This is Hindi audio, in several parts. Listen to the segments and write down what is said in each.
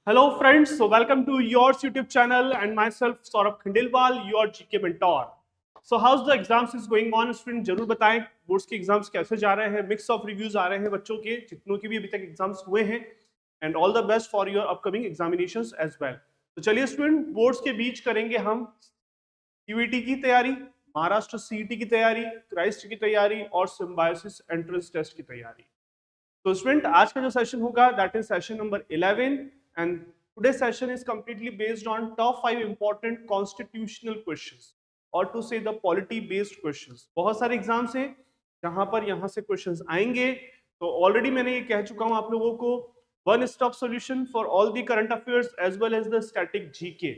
Hello friends, so welcome to yours YouTube channel and myself Saurabh Khandelwal, your GK mentor. So how's the exams is going on? Student जरूर बताएं बोर्ड्स के एग्जाम्स कैसे जा रहे हैं. मिक्स ऑफ रिव्यूज आ रहे हैं बच्चों के, जितनों के भी अभी तक एग्जाम्स हुए हैं. And all the best for your upcoming examinations as well. तो चलिए स्टूडेंट, बोर्ड्स के बीच करेंगे हम सीयूईटी की तैयारी, महाराष्ट्र सीईटी की तैयारी, क्राइस्ट की तैयारी और सिम्बायोसिस एंट्रेंस टेस्ट की तैयारी. तो स्टूडेंट आज का जो सेशन होगा that is session number 11 and today session is completely based on top 5 important constitutional questions और टू से द पॉलिटी बेस्ड क्वेश्चंस. बहुत सारे एग्जाम्स हैं जहां पर यहां से क्वेश्चंस आएंगे. तो ऑलरेडी मैंने ये कह चुका हूं आप लोगों को, one stop solution for all the current affairs as well as the static GK.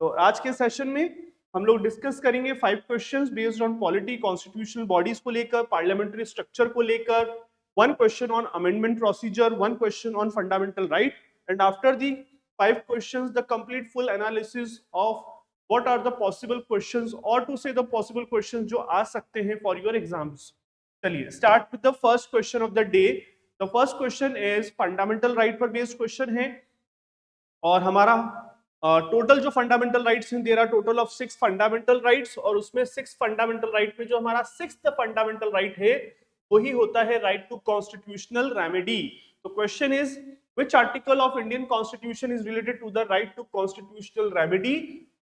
तो आज के सेशन में हम लोग डिस्कस करेंगे 5 questions based on polity, constitutional bodies को लेकर, पार्लियामेंट्री स्ट्रक्चर को लेकर, one question on amendment procedure, one question on fundamental right, and after the 5 questions the complete full analysis of what are the possible questions or to say the possible questions जो आ सकते हैं for your exams. चलिए start with the first question of the day. The first question is fundamental right पर based question है और हमारा टोटल जो फंडामेंटल राइट्स हैं, there are total of 6 fundamental rights और उसमें 6 फंडामेंटल राइट में जो हमारा 6th फंडामेंटल राइट है वही होता है राइट टू कॉन्स्टिट्यूशनल रेमेडी. तो question is which article of Indian constitution is related to the right to constitutional remedy.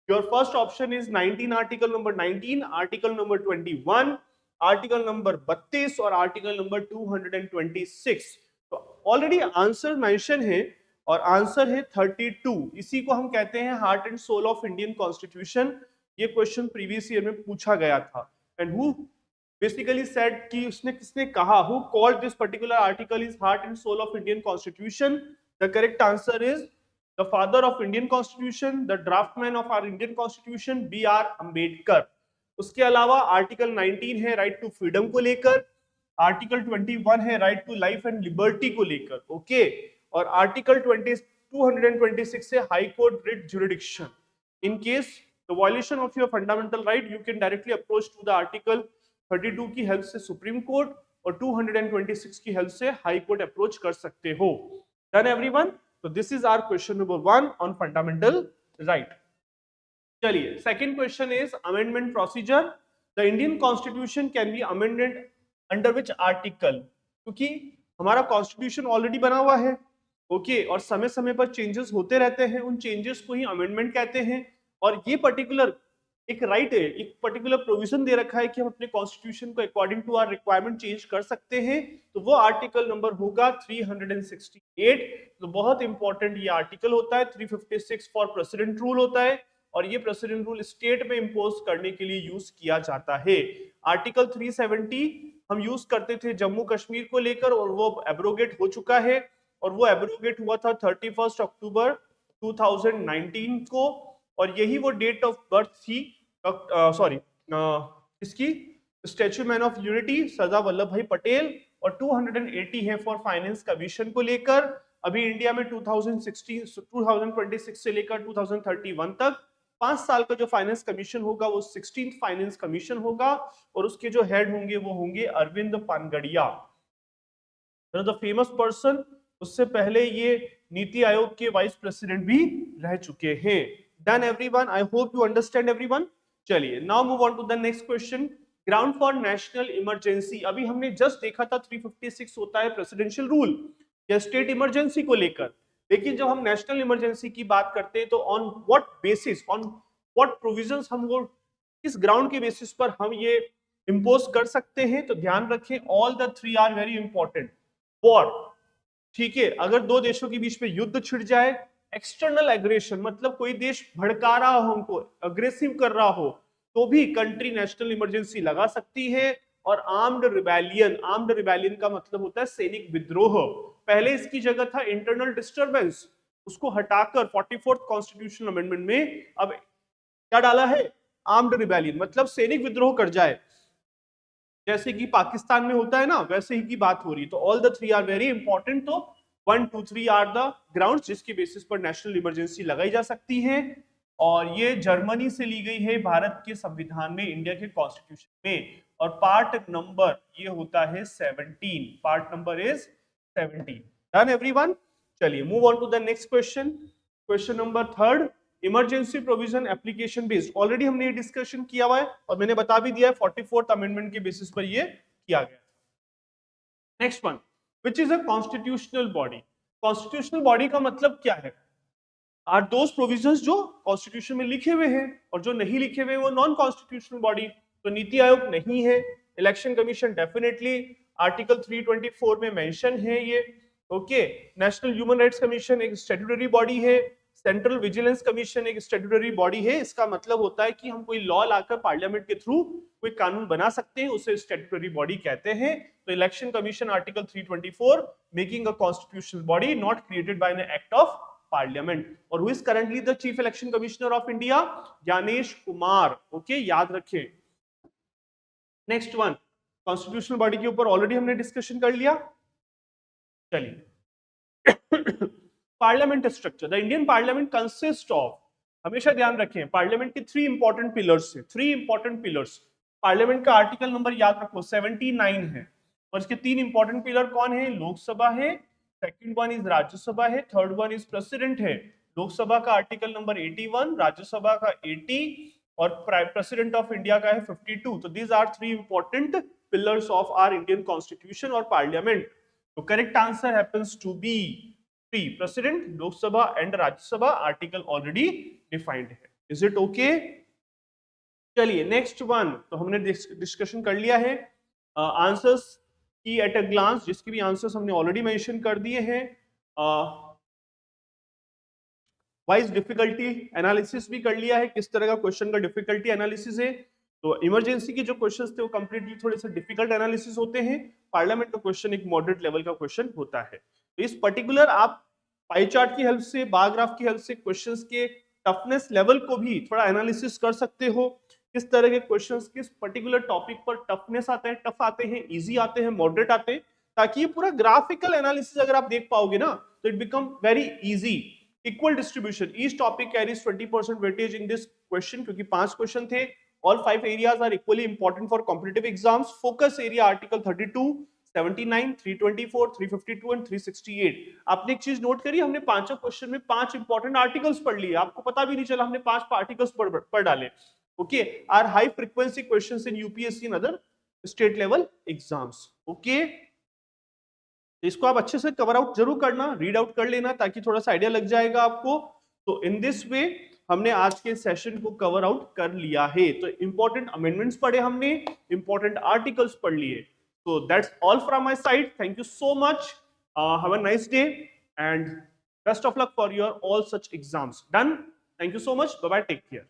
Your first option is 19, article number 19, article number 21, article number 32 और आर्टिकल नंबर 226. तो ऑलरेडी आंसर मेंशन है और आंसर है 32. इसी को हम कहते हैं heart and soul of Indian constitution. ये क्वेश्चन प्रीवियस ईयर में पूछा गया था. एंड हु बेसिकली सेड कि उसने किसने कहा, who called this particular article is heart and soul of Indian constitution. The correct answer is the father of Indian constitution, the draftsman of our Indian constitution, B R. Ambedkar. उसके अलावा आर्टिकल 19 है राइट टू फ्रीडम को लेकर, आर्टिकल 21 है right to life and liberty को लेकर, ओके. और आर्टिकल 226 से high court writ jurisdiction. In case the violation of your fundamental right you can directly approach to the article 32 की हेल्प से सुप्रीम कोर्ट और 226 की हेल्प से हाई कोर्ट अप्रोच कर सकते हो. Done everyone? तो this is our question number 1 on fundamental right. चलिए second question is amendment procedure. The Indian constitution can be amended under which article. क्योंकि हमारा कॉन्स्टिट्यूशन ऑलरेडी बना हुआ है, ओके, और समय समय पर चेंजेस होते रहते हैं, उन चेंजेस को ही अमेंडमेंट कहते हैं. और ये पर्टिकुलर एक राइट है, एक पर्टिकुलर प्रोविजन दे रखा है कि हम अपने कॉन्स्टिट्यूशन को according to our requirement change कर सकते हैं. तो वो आर्टिकल नंबर होगा 368. तो बहुत इंपॉर्टेंट ये आर्टिकल होता है. 356 फॉर प्रेसिडेंट रूल होता है और ये प्रेसिडेंट रूल स्टेट में इंपोज करने के लिए यूज किया जाता है. आर्टिकल 370 हम यूज करते थे जम्मू कश्मीर को लेकर और वो एब्रोगेट हो चुका है और वो एब्रोगेट हुआ था 31 अक्टूबर 2019 को. और यही वो डेट ऑफ बर्थ थी इसकी statue man of unity Sardar Vallabh भाई पटेल. और 280 है फॉर फाइनेंस कमीशन को लेकर. अभी इंडिया में 2026 से लेकर 2031 तक 5 साल का जो फाइनेंस कमीशन होगा वो 16th फाइनेंस कमीशन होगा और उसके जो हेड होंगे वो होंगे अरविंद पानगड़िया, द फेमस पर्सन. उससे पहले ये नीति आयोग के वाइस प्रेसिडेंट भी रह चुके हैं. Done everyone? I hope you understand everyone. चलिए now move on to the next question. Ground for national emergency. अभी हमने just देखा था 356 होता है प्रेसिडेंशियल रूल या स्टेट इमरजेंसी को लेकर. लेकिन जब हम नेशनल इमरजेंसी की बात करते हैं तो on what basis, on what provisions, हम वो किस ग्राउंड के बेसिस पर हम ये इंपोज कर सकते हैं. तो ध्यान रखें all the 3 are very important. War, ठीक है, अगर दो देशों के बीच में युद्ध छिड़ जाए, एक्सटर्नल एग्रेशन मतलब कोई देश भड़का रहा हो, हमको अग्रेसिव कर रहा हो, तो भी कंट्री नेशनल इमरजेंसी लगा सकती है. और आर्म्ड रिबेलियन का मतलब होता है सैनिक विद्रोह. पहले इसकी जगह था इंटरनल डिस्टरबेंस, उसको हटाकर 44th कॉन्स्टिट्यूशनल अमेंडमेंट में अब क्या डाला है, आर्म्ड रिबेलियन मतलब सैनिक विद्रोह कर जाए, जैसे कि पाकिस्तान में होता है ना, वैसे ही की बात हो रही. तो all the 3 are very important. तो 1, 2, 3 आर द ग्राउंड्स जिसके बेसिस पर नेशनल इमरजेंसी लगाई जा सकती है. और ये जर्मनी से ली गई है भारत के संविधान में, इंडिया के कॉन्स्टिट्यूशन में. और पार्ट नंबर ये होता है 17. Part number is 17. Done everyone? चलिए move on to the next question, question number 3, emergency provision application based. Already हमने ये डिस्कशन किया हुआ है और मैंने बता भी दिया है 44th अमेंडमेंट के बेसिस पर ये किया गया। Next one, which is a constitutional body. Constitutional body का मतलब क्या है? आर दोज प्रोविजंस जो कॉन्स्टिट्यूशन में लिखे हुए हैं, और जो नहीं लिखे हुए वो नॉन कॉन्स्टिट्यूशनल बॉडी। तो नीति आयोग नहीं है, इलेक्शन कमीशन डेफिनेटली आर्टिकल 324 में मेंशन है ये, okay. National human rights commission एक स्टैट्यूटरी बॉडी है, सेंट्रल विजिलेंस कमीशन एक स्टैट्यूटरी बॉडी है। इसका मतलब होता है कि हम कोई लॉ लाकर पार्लियामेंट के थ्रू कोई कानून बना सकते हैं, उसे स्टैट्यूटरी बॉडी कहते हैं। तो election commission article 324 making a constitutional body not created by an act of parliament. और who is currently the chief election commissioner of India? Gyanesh Kumar, okay, याद रखें। नेक्स्ट वन, कॉन्स्टिट्यूशनल बॉडी के ऊपर ऑलरेडी हमने डिस्कशन कर लिया। चलिए parliament structure, the Indian parliament consist of, हमेशा ध्यान रखें पार्लियामेंट के 3 इंपॉर्टेंट पिलर्स है, 3 इंपॉर्टेंट पिलर्स। पार्लियामेंट का आर्टिकल नंबर याद रखो 79 है, और इसके 3 इंपॉर्टेंट पिलर कौन है? लोकसभा है, सेकंड वन इज राज्यसभा है, थर्ड वन इज प्रेसिडेंट है। लोकसभा का आर्टिकल नंबर 81, राज्यसभा का 80 और प्रेसिडेंट ऑफ इंडिया का है 52। तो these are 3 important pillars of our Indian constitution और पार्लियामेंट। तो correct answer happens to be 3, president, Lok Sabha and Rajya Sabha, article already defined है। Is it okay? चलिए नेक्स्ट वन, तो हमने डिस्कशन कर लिया है आंसर्स की एट अ ग्लांस, जिसके भी आंसर्स हमने ऑलरेडी मेंशन कर दिए हैं। वाइज डिफिकल्टी एनालिसिस भी कर लिया है, किस तरह का क्वेश्चन का डिफिकल्टी एनालिसिस है। तो इमरजेंसी के जो क्वेश्चंस थे वो कंप्लीटली थोड़े से डिफिकल्ट एनालिसिस होते हैं, पार्लियामेंट का क्वेश्चन एक मॉडरेट लेवल का क्वेश्चन होता है। तो इस पर्टिकुलर आप पाई चार्ट की हेल्प से, बार ग्राफ की हेल्प से क्वेश्चंस के टफनेस लेवल को भी थोड़ा एनालिसिस कर सकते हो। किस तरह के क्वेश्चंस किस पर्टिकुलर टॉपिक पर टफनेस आते हैं, टफ आते हैं, इजी आते हैं, मॉडरेट आते हैं, ताकि ये पूरा ग्राफिकल एनालिसिस अगर आप देख पाओगे ना तो it become very easy. Equal distribution, each topic carries 20% weightage in this question, क्योंकि 5 क्वेश्चन थे। All 5 areas are equally important for competitive exams. Focus area article 32, 79, 324, 352 and 368. आपने एक चीज नोट करी, हमने पांचों क्वेश्चन में 5 इंपॉर्टेंट आर्टिकल्स पढ़ लिए, आपको पता भी नहीं चला हमने 5 आर्टिकल्स पढ़ डाले। Okay, are high frequency questions in UPSC and other state level exams. Okay, इसको आप अच्छे से कवर आउट जरूर करना, रीड आउट कर लेना, ताकि थोड़ा सा आइडिया लग जाएगा आपको। तो इन दिस वे हमने आज के सेशन को कवर आउट कर लिया है। तो इंपॉर्टेंट अमेंडमेंट्स पढ़े हमने, इंपॉर्टेंट आर्टिकल्स पढ़ लिए। So that's all from my side. Thank you so much. Have a nice day and best of luck for your all such exams. Done. Thank you so much. Bye bye. Take care.